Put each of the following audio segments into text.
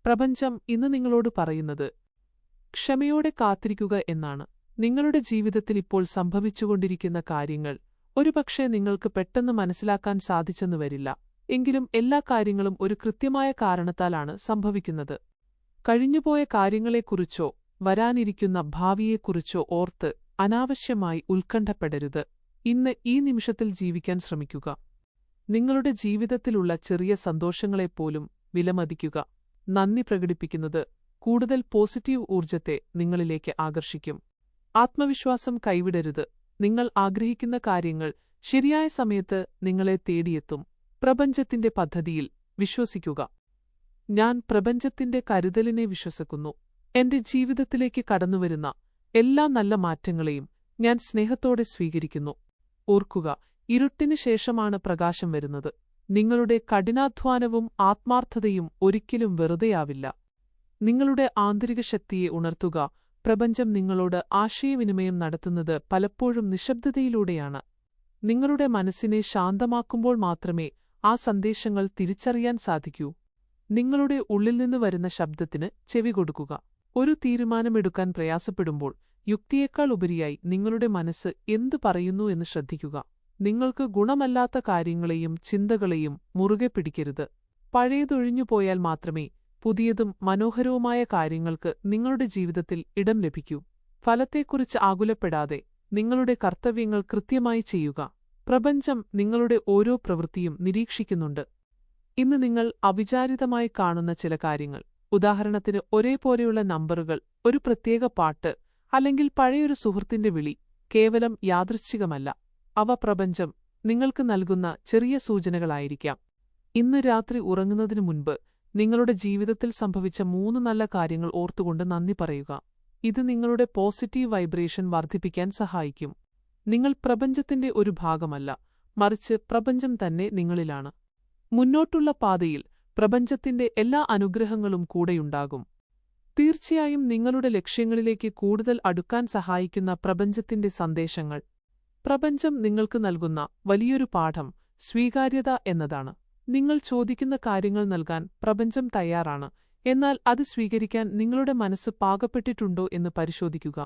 പ്രപഞ്ചം ഇന്ന് നിങ്ങളോട് പറയുന്നത് ക്ഷമയോടെ കാത്തിരിക്കുക എന്നാണ്. നിങ്ങളുടെ ജീവിതത്തിൽ ഇപ്പോൾ സംഭവിച്ചുകൊണ്ടിരിക്കുന്ന കാര്യങ്ങൾ ഒരുപക്ഷെ നിങ്ങൾക്ക് പെട്ടെന്ന് മനസ്സിലാക്കാൻ സാധിച്ചെന്നു വരില്ല. എങ്കിലും എല്ലാ കാര്യങ്ങളും ഒരു കൃത്യമായ കാരണത്താലാണ് സംഭവിക്കുന്നത്. കഴിഞ്ഞുപോയ കാര്യങ്ങളെക്കുറിച്ചോ വരാനിരിക്കുന്ന ഭാവിയെക്കുറിച്ചോ ഓർത്ത് അനാവശ്യമായി ഉത്കണ്ഠപ്പെടരുത്. ഇന്ന് ഈ നിമിഷത്തിൽ ജീവിക്കാൻ ശ്രമിക്കുക. നിങ്ങളുടെ ജീവിതത്തിലുള്ള ചെറിയ സന്തോഷങ്ങളെപ്പോലും വിലമതിക്കുക. നന്ദി പ്രകടിപ്പിക്കുന്നത് കൂടുതൽ പോസിറ്റീവ് ഊർജത്തെ നിങ്ങളിലേക്ക് ആകർഷിക്കും. ആത്മവിശ്വാസം കൈവിടരുത്. നിങ്ങൾ ആഗ്രഹിക്കുന്ന കാര്യങ്ങൾ ശരിയായ സമയത്ത് നിങ്ങളെ തേടിയെത്തും. പ്രപഞ്ചത്തിന്റെ പദ്ധതിയിൽ വിശ്വസിക്കുക. ഞാൻ പ്രപഞ്ചത്തിന്റെ കരുതലിനെ വിശ്വസിക്കുന്നു. എന്റെ ജീവിതത്തിലേക്ക് കടന്നുവരുന്ന എല്ലാ നല്ല മാറ്റങ്ങളെയും ഞാൻ സ്നേഹത്തോടെ സ്വീകരിക്കുന്നു. ഓർക്കുക, ഇരുട്ടിന് ശേഷമാണ് പ്രകാശം വരുന്നത്. നിങ്ങളുടെ കഠിനാധ്വാനവും ആത്മാർത്ഥതയും ഒരിക്കലും വെറുതെയാവില്ല. നിങ്ങളുടെ ആന്തരിക ശക്തിയെ ഉണർത്തുക. പ്രപഞ്ചം നിങ്ങളോട് ആശയവിനിമയം നടത്തുന്നത് പലപ്പോഴും നിശബ്ദതയിലൂടെയാണ്. നിങ്ങളുടെ മനസ്സിനെ ശാന്തമാക്കുമ്പോൾ മാത്രമേ ആ സന്ദേശങ്ങൾ തിരിച്ചറിയാൻ സാധിക്കൂ. നിങ്ങളുടെ ഉള്ളിൽ നിന്ന് വരുന്ന ശബ്ദത്തിന് ചെവി കൊടുക്കുക. ഒരു തീരുമാനമെടുക്കാൻ പ്രയാസപ്പെടുമ്പോൾ യുക്തിയേക്കാൾ ഉപരിയായി നിങ്ങളുടെ മനസ്സ് എന്തു പറയുന്നു എന്ന് ശ്രദ്ധിക്കുക. നിങ്ങൾക്ക് ഗുണമല്ലാത്ത കാര്യങ്ങളെയും ചിന്തകളെയും മുറുകെ പിടിക്കരുത്. പഴയതൊഴിഞ്ഞുപോയാൽ മാത്രമേ പുതിയതും മനോഹരവുമായ കാര്യങ്ങൾക്ക് നിങ്ങളുടെ ജീവിതത്തിൽ ഇടം ലഭിക്കൂ. ഫലത്തെക്കുറിച്ച് ആകുലപ്പെടാതെ നിങ്ങളുടെ കർത്തവ്യങ്ങൾ കൃത്യമായി ചെയ്യുക. പ്രപഞ്ചം നിങ്ങളുടെ ഓരോ പ്രവൃത്തിയും നിരീക്ഷിക്കുന്നുണ്ട്. ഇന്ന് നിങ്ങൾ അവിചാരിതമായി കാണുന്ന ചില കാര്യങ്ങൾ, ഉദാഹരണത്തിന് ഒരേപോലെയുള്ള നമ്പറുകൾ, ഒരു പ്രത്യേക പാട്ട്, അല്ലെങ്കിൽ പഴയൊരു സുഹൃത്തിന്റെ വിളി, കേവലം യാദൃച്ഛികമല്ല. അവ പ്രപഞ്ചം നിങ്ങൾക്ക് നൽകുന്ന ചെറിയ സൂചനകളായിരിക്കാം. ഇന്ന് രാത്രി ഉറങ്ങുന്നതിനു മുൻപ് നിങ്ങളുടെ ജീവിതത്തിൽ സംഭവിച്ച 3 നല്ല കാര്യങ്ങൾ ഓർത്തുകൊണ്ട് നന്ദി പറയുക. ഇത് നിങ്ങളുടെ പോസിറ്റീവ് വൈബ്രേഷൻ വർദ്ധിപ്പിക്കാൻ സഹായിക്കും. നിങ്ങൾ പ്രപഞ്ചത്തിന്റെ ഒരു ഭാഗമല്ല, മറിച്ച് പ്രപഞ്ചം തന്നെ നിങ്ങളിലാണ്. മുന്നോട്ടുള്ള പാതയിൽ പ്രപഞ്ചത്തിന്റെ എല്ലാ അനുഗ്രഹങ്ങളും കൂടെയുണ്ടാകും. തീർച്ചയായും നിങ്ങളുടെ ലക്ഷ്യങ്ങളിലേക്ക് കൂടുതൽ അടുക്കാൻ സഹായിക്കുന്ന പ്രപഞ്ചത്തിന്റെ സന്ദേശങ്ങൾ. പ്രപഞ്ചം നിങ്ങൾക്ക് നൽകുന്ന വലിയൊരു പാഠം സ്വീകാര്യത എന്നതാണ്. നിങ്ങൾ ചോദിക്കുന്ന കാര്യങ്ങൾ നൽകാൻ പ്രപഞ്ചം തയ്യാറാണ്. എന്നാൽ അത് സ്വീകരിക്കാൻ നിങ്ങളുടെ മനസ്സ് പാകപ്പെട്ടിട്ടുണ്ടോ എന്ന് പരിശോധിക്കുക.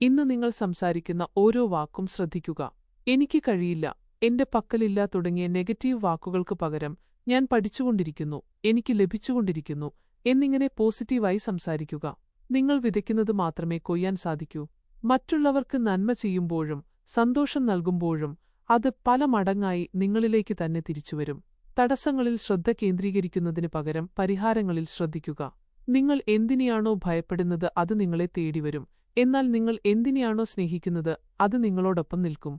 ഇന്ന് നിങ്ങൾ സംസാരിക്കുന്ന ഓരോ വാക്കും ശ്രദ്ധിക്കുക. എനിക്ക് കഴിയില്ല, എന്റെ പക്കലില്ല തുടങ്ങിയ നെഗറ്റീവ് വാക്കുകൾക്ക് പകരം ഞാൻ പഠിച്ചുകൊണ്ടിരിക്കുന്നു, എനിക്ക് ലഭിച്ചുകൊണ്ടിരിക്കുന്നു എന്നിങ്ങനെ പോസിറ്റീവായി സംസാരിക്കുക. നിങ്ങൾ വിതയ്ക്കുന്നത് മാത്രമേ കൊയ്യാൻ സാധിക്കൂ. മറ്റുള്ളവർക്ക് നന്മ ചെയ്യുമ്പോഴും സന്തോഷം നൽകുമ്പോഴും അത് പല മടങ്ങായി നിങ്ങളിലേക്ക് തന്നെ തിരിച്ചുവരും. തടസ്സങ്ങളിൽ ശ്രദ്ധ കേന്ദ്രീകരിക്കുന്നതിന് പകരം പരിഹാരങ്ങളിൽ ശ്രദ്ധിക്കുക. നിങ്ങൾ എന്തിനെയാണോ ഭയപ്പെടുന്നത് അത് നിങ്ങളെ തേടിവരും. എന്നാൽ നിങ്ങൾ എന്തിനെയാണോ സ്നേഹിക്കുന്നത് അത് നിങ്ങളോടൊപ്പം നിൽക്കും.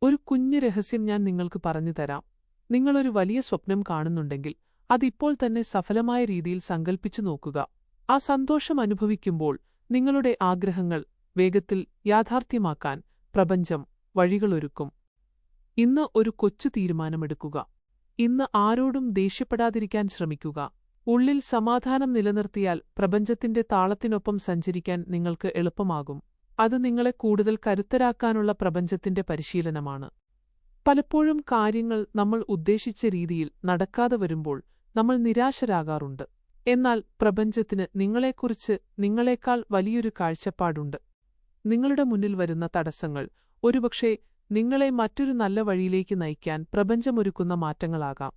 ഒരു കുഞ്ഞു രഹസ്യം ഞാൻ നിങ്ങൾക്ക് പറഞ്ഞു തരാം. നിങ്ങളൊരു വലിയ സ്വപ്നം കാണുന്നുണ്ടെങ്കിൽ അതിപ്പോൾ തന്നെ സഫലമായ രീതിയിൽ സങ്കൽപ്പിച്ചു നോക്കുക. ആ സന്തോഷം അനുഭവിക്കുമ്പോൾ നിങ്ങളുടെ ആഗ്രഹങ്ങൾ വേഗത്തിൽ യാഥാർത്ഥ്യമാക്കാൻ പ്രപഞ്ചം വഴികളൊരുക്കും. ഇന്ന് ഒരു കൊച്ചു തീരുമാനമെടുക്കുക. ഇന്ന് ആരോടും ദേഷ്യപ്പെടാതിരിക്കാൻ ശ്രമിക്കുക. ഉള്ളിൽ സമാധാനം നിലനിർത്തിയാൽ പ്രപഞ്ചത്തിന്റെ താളത്തിനൊപ്പം സഞ്ചരിക്കാൻ നിങ്ങൾക്ക് എളുപ്പമാകും. അത് നിങ്ങളെ കൂടുതൽ കരുത്തരാക്കാനുള്ള പ്രപഞ്ചത്തിന്റെ പരിശീലനമാണ്. പലപ്പോഴും കാര്യങ്ങൾ നമ്മൾ ഉദ്ദേശിച്ച രീതിയിൽ നടക്കാതെ വരുമ്പോൾ നമ്മൾ നിരാശരാകാറുണ്ട്. എന്നാൽ പ്രപഞ്ചത്തിന് നിങ്ങളെക്കുറിച്ച് നിങ്ങളെക്കാൾ വലിയൊരു കാഴ്ചപ്പാടുണ്ട്. നിങ്ങളുടെ മുന്നിൽ വരുന്ന തടസ്സങ്ങൾ ഒരുപക്ഷെ നിങ്ങളെ മറ്റൊരു നല്ല വഴിയിലേക്ക് നയിക്കാൻ പ്രപഞ്ചമൊരുക്കുന്ന മാറ്റങ്ങളാകാം.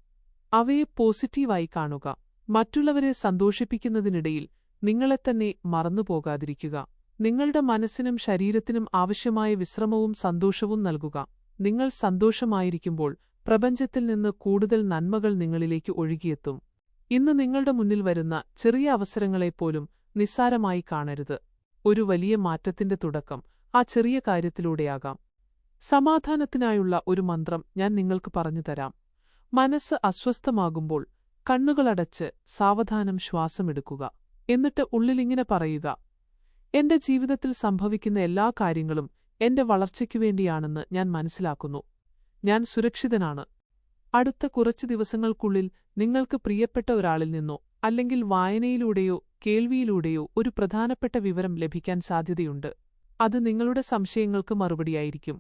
അവയെ പോസിറ്റീവായി കാണുക. മറ്റുള്ളവരെ സന്തോഷിപ്പിക്കുന്നതിനിടയിൽ നിങ്ങളെത്തന്നെ മറന്നുപോകാതിരിക്കുക. നിങ്ങളുടെ മനസ്സിനും ശരീരത്തിനും ആവശ്യമായ വിശ്രമവും സന്തോഷവും നൽകുക. നിങ്ങൾ സന്തോഷമായിരിക്കുമ്പോൾ പ്രപഞ്ചത്തിൽ നിന്ന് കൂടുതൽ നന്മകൾ നിങ്ങളിലേക്ക് ഒഴുകിയെത്തും. ഇന്ന് നിങ്ങളുടെ മുന്നിൽ വരുന്ന ചെറിയ അവസരങ്ങളെപ്പോലും നിസ്സാരമായി കാണരുത്. ഒരു വലിയ മാറ്റത്തിന്റെ തുടക്കം ആ ചെറിയ കാര്യത്തിലൂടെയാകാം. സമാധാനത്തിനായുള്ള ഒരു മന്ത്രം ഞാൻ നിങ്ങൾക്ക് പറഞ്ഞുതരാം. മനസ്സ് അസ്വസ്ഥമാകുമ്പോൾ കണ്ണുകളടച്ച് സാവധാനം ശ്വാസമെടുക്കുക. എന്നിട്ട് ഉള്ളിലിങ്ങനെ പറയുക: എന്റെ ജീവിതത്തിൽ സംഭവിക്കുന്ന എല്ലാ കാര്യങ്ങളും എന്റെ വളർച്ചയ്ക്കുവേണ്ടിയാണെന്ന് ഞാൻ മനസ്സിലാക്കുന്നു. ഞാൻ സുരക്ഷിതനാണ്. അടുത്ത കുറച്ചു ദിവസങ്ങൾക്കുള്ളിൽ നിങ്ങൾക്ക് പ്രിയപ്പെട്ട ഒരാളിൽ നിന്നോ അല്ലെങ്കിൽ വായനയിലൂടെയോ കേൾവിയിലൂടെയോ ഒരു പ്രധാനപ്പെട്ട വിവരം ലഭിക്കാൻ സാധ്യതയുണ്ട്. അത് നിങ്ങളുടെ സംശയങ്ങൾക്ക് മറുപടിയായിരിക്കും.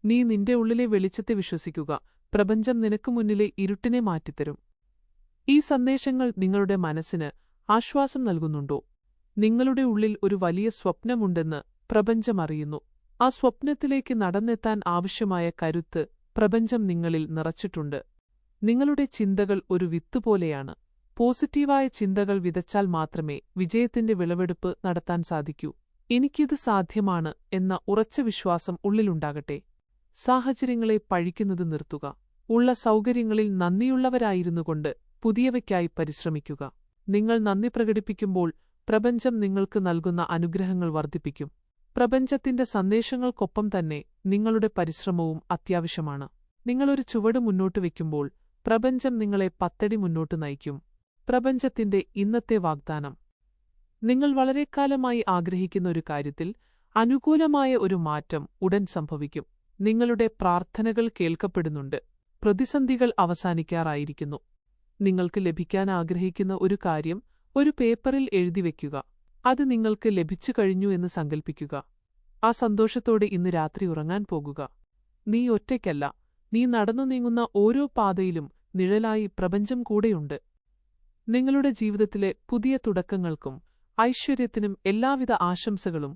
നീ നിന്റെ ഉള്ളിലെ വെളിച്ചത്തെ വിശ്വസിക്കുക. പ്രപഞ്ചം നിനക്ക് മുന്നിലെ ഇരുട്ടിനെ മാറ്റിത്തരും. ഈ സന്ദേശങ്ങൾ നിങ്ങളുടെ മനസ്സിന് ആശ്വാസം നൽകുന്നുണ്ടോ? നിങ്ങളുടെ ഉള്ളിൽ ഒരു വലിയ സ്വപ്നമുണ്ടെന്ന് പ്രപഞ്ചം അറിയുന്നു. ആ സ്വപ്നത്തിലേക്ക് നടന്നെത്താൻ ആവശ്യമായ കരുത്ത് പ്രപഞ്ചം നിങ്ങളിൽ നിറച്ചിട്ടുണ്ട്. നിങ്ങളുടെ ചിന്തകൾ ഒരു വിത്തുപോലെയാണ്. പോസിറ്റീവായ ചിന്തകൾ വിതച്ചാൽ മാത്രമേ വിജയത്തിന്റെ വിളവെടുപ്പ് നടത്താൻ സാധിക്കൂ. എനിക്കിത് സാധ്യമാണ് എന്ന ഉറച്ച വിശ്വാസം ഉള്ളിലുണ്ടാകട്ടെ. സാഹചര്യങ്ങളെ പഴിക്കുന്നത് നിർത്തുക. ഉള്ള സൗകര്യങ്ങളിൽ നന്ദിയുള്ളവരായിരുന്നുകൊണ്ട് പുതിയവയ്ക്കായി പരിശ്രമിക്കുക. നിങ്ങൾ നന്ദി പ്രകടിപ്പിക്കുമ്പോൾ പ്രപഞ്ചം നിങ്ങൾക്ക് നൽകുന്ന അനുഗ്രഹങ്ങൾ വർദ്ധിപ്പിക്കും. പ്രപഞ്ചത്തിന്റെ സന്ദേശങ്ങൾക്കൊപ്പം തന്നെ നിങ്ങളുടെ പരിശ്രമവും അത്യാവശ്യമാണ്. നിങ്ങളൊരു ചുവട് മുന്നോട്ട് വയ്ക്കുമ്പോൾ പ്രപഞ്ചം നിങ്ങളെ 10 അടി മുന്നോട്ട് നയിക്കും. പ്രപഞ്ചത്തിന്റെ ഇന്നത്തെ വാഗ്ദാനം: നിങ്ങൾ വളരെക്കാലമായി ആഗ്രഹിക്കുന്ന ഒരു കാര്യത്തിൽ അനുകൂലമായ ഒരു മാറ്റം ഉടൻ സംഭവിക്കും. നിങ്ങളുടെ പ്രാർത്ഥനകൾ കേൾക്കപ്പെടുന്നുണ്ട്. പ്രതിസന്ധികൾ അവസാനിക്കാറായിരിക്കുന്നു. നിങ്ങൾക്ക് ലഭിക്കാൻ ആഗ്രഹിക്കുന്ന ഒരു കാര്യം ഒരു പേപ്പറിൽ എഴുതിവെക്കുക. അത് നിങ്ങൾക്ക് ലഭിച്ചു കഴിഞ്ഞു എന്ന് സങ്കൽപ്പിക്കുക. ആ സന്തോഷത്തോടെ ഇന്ന് രാത്രി ഉറങ്ങാൻ പോകുക. നീ ഒറ്റയ്ക്കല്ല. നീ നടന്നു നീങ്ങുന്ന ഓരോ പാതയിലും നിഴലായി പ്രപഞ്ചം കൂടെയുണ്ട്. നിങ്ങളുടെ ജീവിതത്തിലെ പുതിയ തുടക്കങ്ങൾക്കും ഐശ്വര്യത്തിനും എല്ലാവിധ ആശംസകളും.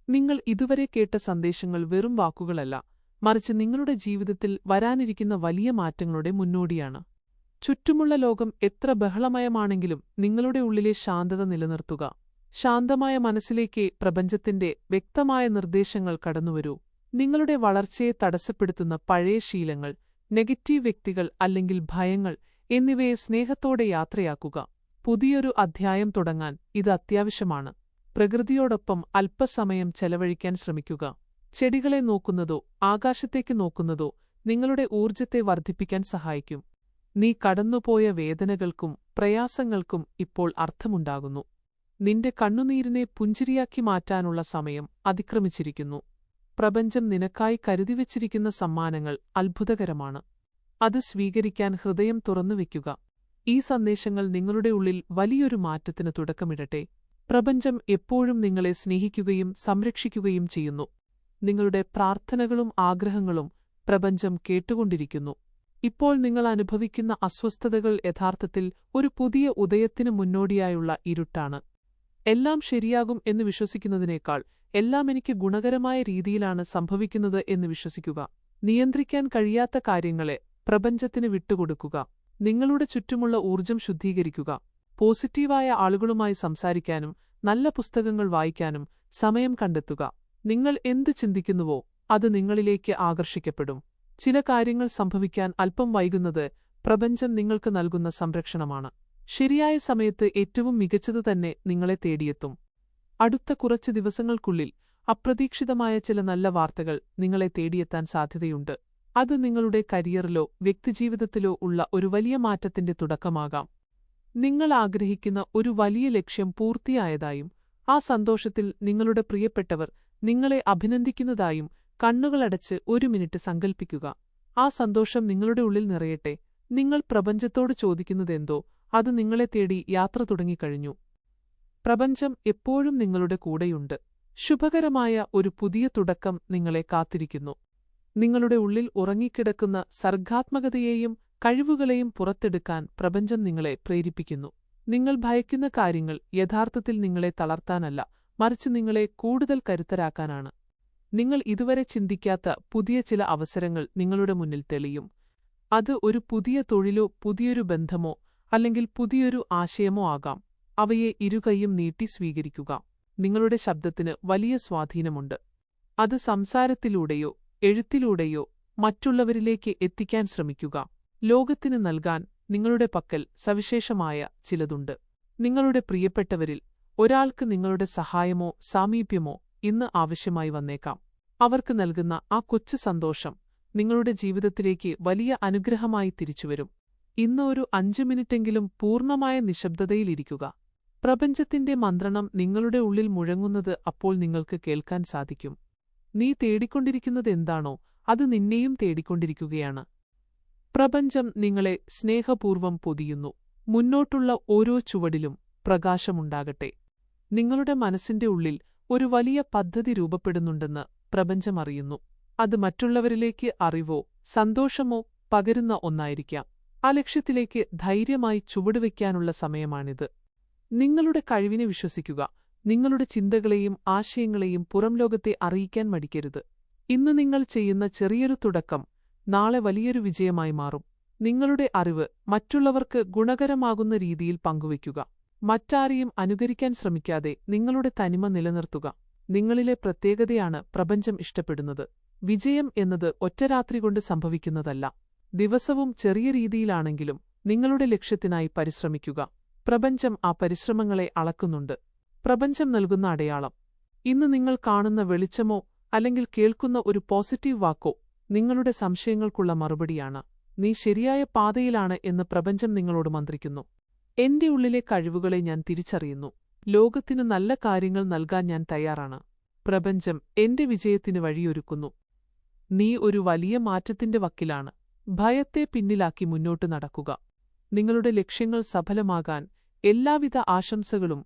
നിങ്ങൾ ഇതുവരെ കേട്ട സന്ദേശങ്ങൾ വെറും വാക്കുകളല്ല, മറിച്ച് നിങ്ങളുടെ ജീവിതത്തിൽ വരാനിരിക്കുന്ന വലിയ മാറ്റങ്ങളുടെ മുന്നോടിയാണ്. ചുറ്റുമുള്ള ലോകം എത്ര ബഹളമയമാണെങ്കിലും നിങ്ങളുടെ ഉള്ളിലെ ശാന്തത നിലനിർത്തുക. ശാന്തമായ മനസ്സിലേക്ക് പ്രപഞ്ചത്തിന്റെ വ്യക്തമായ നിർദ്ദേശങ്ങൾ കടന്നുവരൂ. നിങ്ങളുടെ വളർച്ചയെ തടസ്സപ്പെടുത്തുന്ന പഴയ ശീലങ്ങൾ, നെഗറ്റീവ് വ്യക്തികൾ അല്ലെങ്കിൽ ഭയങ്ങൾ എന്നിവയെ സ്നേഹത്തോടെ യാത്രയാക്കുക. പുതിയൊരു അധ്യായം തുടങ്ങാൻ ഇത് അത്യാവശ്യമാണ്. പ്രകൃതിയോടൊപ്പം അല്പസമയം ചെലവഴിക്കാൻ ശ്രമിക്കുക. ചെടികളെ നോക്കുന്നതോ ആകാശത്തേക്ക് നോക്കുന്നതോ നിങ്ങളുടെ ഊർജ്ജത്തെ വർദ്ധിപ്പിക്കാൻ സഹായിക്കും. നീ കടന്നുപോയ വേദനകൾക്കും പ്രയാസങ്ങൾക്കും ഇപ്പോൾ അർത്ഥമുണ്ടാകുന്നു. നിന്റെ കണ്ണുനീരിനെ പുഞ്ചിരിയാക്കി മാറ്റാനുള്ള സമയം അതിക്രമിച്ചിരിക്കുന്നു. പ്രപഞ്ചം നിനക്കായി കരുതിവച്ചിരിക്കുന്ന സമ്മാനങ്ങൾ അത്ഭുതകരമാണ്. അത് സ്വീകരിക്കാൻ ഹൃദയം തുറന്നുവെക്കുക. ഈ സന്ദേശങ്ങൾ നിങ്ങളുടെ ഉള്ളിൽ വലിയൊരു മാറ്റത്തിന് തുടക്കമിടട്ടെ. പ്രപഞ്ചം എപ്പോഴും നിങ്ങളെ സ്നേഹിക്കുകയും സംരക്ഷിക്കുകയും ചെയ്യുന്നു. നിങ്ങളുടെ പ്രാർത്ഥനകളും ആഗ്രഹങ്ങളും പ്രപഞ്ചം കേട്ടുകൊണ്ടിരിക്കുന്നു. ഇപ്പോൾ നിങ്ങൾ അനുഭവിക്കുന്ന അസ്വസ്ഥതകൾ യഥാർത്ഥത്തിൽ ഒരു പുതിയ ഉദയത്തിനു മുന്നോടിയായുള്ള ഇരുട്ടാണ്. എല്ലാം ശരിയാകും എന്ന് വിശ്വസിക്കുന്നതിനേക്കാൾ എല്ലാം എനിക്ക് ഗുണകരമായ രീതിയിലാണ് സംഭവിക്കുന്നത് എന്ന് വിശ്വസിക്കുക. നിയന്ത്രിക്കാൻ കഴിയാത്ത കാര്യങ്ങളെ പ്രപഞ്ചത്തിന് വിട്ടുകൊടുക്കുക. നിങ്ങളുടെ ചുറ്റുമുള്ള ഊർജ്ജം ശുദ്ധീകരിക്കുക. പോസിറ്റീവായ ആളുകളുമായി സംസാരിക്കാനും നല്ല പുസ്തകങ്ങൾ വായിക്കാനും സമയം കണ്ടെത്തുക. നിങ്ങൾ എന്തു ചിന്തിക്കുന്നുവോ അത് നിങ്ങളിലേക്ക് ആകർഷിക്കപ്പെടും. ചില കാര്യങ്ങൾ സംഭവിക്കാൻ അല്പം വൈകുന്നത് പ്രപഞ്ചം നിങ്ങൾക്ക് നൽകുന്ന സംരക്ഷണമാണ്. ശരിയായ സമയത്ത് ഏറ്റവും മികച്ചത് തന്നെ നിങ്ങളെ തേടിയെത്തും. അടുത്ത കുറച്ച് ദിവസങ്ങൾക്കുള്ളിൽ അപ്രതീക്ഷിതമായ ചില നല്ല വാർത്തകൾ നിങ്ങളെ തേടിയെത്താൻ സാധ്യതയുണ്ട്. അത് നിങ്ങളുടെ കരിയറിലോ വ്യക്തിജീവിതത്തിലോ ഉള്ള ഒരു വലിയ മാറ്റത്തിന്റെ തുടക്കമാകാം. നിങ്ങൾ ആഗ്രഹിക്കുന്ന ഒരു വലിയ ലക്ഷ്യം പൂർത്തിയായതായും ആ സന്തോഷത്തിൽ നിങ്ങളുടെ പ്രിയപ്പെട്ടവർ നിങ്ങളെ അഭിനന്ദിക്കുന്നതായും കണ്ണുകളടച്ച് 1 മിനിറ്റ് സങ്കൽപ്പിക്കുക. ആ സന്തോഷം നിങ്ങളുടെ ഉള്ളിൽ നിറയട്ടെ. നിങ്ങൾ പ്രപഞ്ചത്തോട് ചോദിക്കുന്നതെന്തോ അത് നിങ്ങളെ തേടി യാത്ര തുടങ്ങിക്കഴിഞ്ഞു. പ്രപഞ്ചം എപ്പോഴും നിങ്ങളുടെ കൂടെയുണ്ട്. ശുഭകരമായ ഒരു പുതിയ തുടക്കം നിങ്ങളെ കാത്തിരിക്കുന്നു. നിങ്ങളുടെ ഉള്ളിൽ ഉറങ്ങിക്കിടക്കുന്ന സർഗ്ഗാത്മകതയെയും കഴിവുകളെയും പുറത്തെടുക്കാൻ പ്രപഞ്ചം നിങ്ങളെ പ്രേരിപ്പിക്കുന്നു. നിങ്ങൾ ഭയക്കുന്ന കാര്യങ്ങൾ യഥാർത്ഥത്തിൽ നിങ്ങളെ തളർത്താനല്ല, മറിച്ച് നിങ്ങളെ കൂടുതൽ കരുത്തരാക്കാനാണ്. നിങ്ങൾ ഇതുവരെ ചിന്തിക്കാത്ത പുതിയ ചില അവസരങ്ങൾ നിങ്ങളുടെ മുന്നിൽ തെളിയും. അത് ഒരു പുതിയ തൊഴിലോ പുതിയൊരു ബന്ധമോ അല്ലെങ്കിൽ പുതിയൊരു ആശയമോ ആകാം. അവയെ ഇരുകൈയും നീട്ടി സ്വീകരിക്കുക. നിങ്ങളുടെ ശബ്ദത്തിന് വലിയ സ്വാധീനമുണ്ട്. അത് സംസാരത്തിലൂടെയോ എഴുത്തിലൂടെയോ മറ്റുള്ളവരിലേക്ക് എത്തിക്കാൻ ശ്രമിക്കുക. ലോകത്തിന് നൽകാൻ നിങ്ങളുടെ പക്കൽ സവിശേഷമായ ചിലതുണ്ട്. നിങ്ങളുടെ പ്രിയപ്പെട്ടവരിൽ ഒരാൾക്ക് നിങ്ങളുടെ സഹായമോ സാമീപ്യമോ ഇന്ന് ആവശ്യമായി വന്നേക്കാം. അവർക്ക് നൽകുന്ന ആ കൊച്ചു സന്തോഷം നിങ്ങളുടെ ജീവിതത്തിലേക്ക് വലിയ അനുഗ്രഹമായി തിരിച്ചുവരും. ഇന്ന് ഒരു 5 മിനിറ്റെങ്കിലും പൂർണ്ണമായ നിശബ്ദതയിലിരിക്കുക. പ്രപഞ്ചത്തിന്റെ മന്ത്രണം നിങ്ങളുടെ ഉള്ളിൽ മുഴങ്ങുന്നത് അപ്പോൾ നിങ്ങൾക്ക് കേൾക്കാൻ സാധിക്കും. നീ തേടിക്കൊണ്ടിരിക്കുന്നതെന്താണോ അത് നിന്നെയും തേടിക്കൊണ്ടിരിക്കുകയാണ്. പ്രപഞ്ചം നിങ്ങളെ സ്നേഹപൂർവ്വം പൊതിയുന്നു. മുന്നോട്ടുള്ള ഓരോ ചുവടിലും പ്രകാശമുണ്ടാകട്ടെ. നിങ്ങളുടെ മനസ്സിന്റെ ഉള്ളിൽ ഒരു വലിയ പദ്ധതി രൂപപ്പെടുന്നുണ്ടെന്ന് പ്രപഞ്ചം അറിയുന്നു. അത് മറ്റുള്ളവരിലേക്ക് അറിവോ സന്തോഷമോ പകരുന്ന ഒന്നായിരിക്കാം. ആ ലക്ഷ്യത്തിലേക്ക് ധൈര്യമായി ചുവടുവയ്ക്കാനുള്ള സമയമാണിത്. നിങ്ങളുടെ കഴിവിനെ വിശ്വസിക്കുക. നിങ്ങളുടെ ചിന്തകളെയും ആശയങ്ങളെയും പുറംലോകത്തെ അറിയിക്കാൻ മടിക്കരുത്. ഇന്ന് നിങ്ങൾ ചെയ്യുന്ന ചെറിയൊരു തുടക്കം നാളെ വലിയൊരു വിജയമായി മാറും. നിങ്ങളുടെ അറിവ് മറ്റുള്ളവർക്ക് ഗുണകരമാകുന്ന രീതിയിൽ പങ്കുവയ്ക്കുക. മറ്റാരെയും അനുകരിക്കാൻ ശ്രമിക്കാതെ നിങ്ങളുടെ തനിമ നിലനിർത്തുക. നിങ്ങളിലെ പ്രത്യേകതയാണ് പ്രപഞ്ചം ഇഷ്ടപ്പെടുന്നത്. വിജയം എന്നത് ഒറ്റ രാത്രി കൊണ്ട് സംഭവിക്കുന്നതല്ല. ദിവസവും ചെറിയ രീതിയിലാണെങ്കിലും നിങ്ങളുടെ ലക്ഷ്യത്തിനായി പരിശ്രമിക്കുക. പ്രപഞ്ചം ആ പരിശ്രമങ്ങളെ അളക്കുന്നുണ്ട്. പ്രപഞ്ചം നൽകുന്ന അടയാളം. ഇന്ന് നിങ്ങൾ കാണുന്ന വെളിച്ചമോ അല്ലെങ്കിൽ കേൾക്കുന്ന ഒരു പോസിറ്റീവ് വാക്കോ നിങ്ങളുടെ സംശയങ്ങൾക്കുള്ള മറുപടിയാണ്. നീ ശരിയായ പാതയിലാണ് എന്ന് പ്രപഞ്ചം നിങ്ങളോട് മന്ത്രിക്കുന്നു. എന്റെ ഉള്ളിലെ കഴിവുകളെ ഞാൻ തിരിച്ചറിയുന്നു. ലോകത്തിന് നല്ല കാര്യങ്ങൾ നൽകാൻ ഞാൻ തയ്യാറാണ്. പ്രപഞ്ചം എന്റെ വിജയത്തിന് വഴിയൊരുക്കുന്നു. നീ ഒരു വലിയ മാറ്റത്തിന്റെ വക്കിലാണ്. ഭയത്തെ പിന്നിലാക്കി മുന്നോട്ട് നടക്കുക. നിങ്ങളുടെ ലക്ഷ്യങ്ങൾ സഫലമാകാൻ എല്ലാവിധ ആശംസകളും.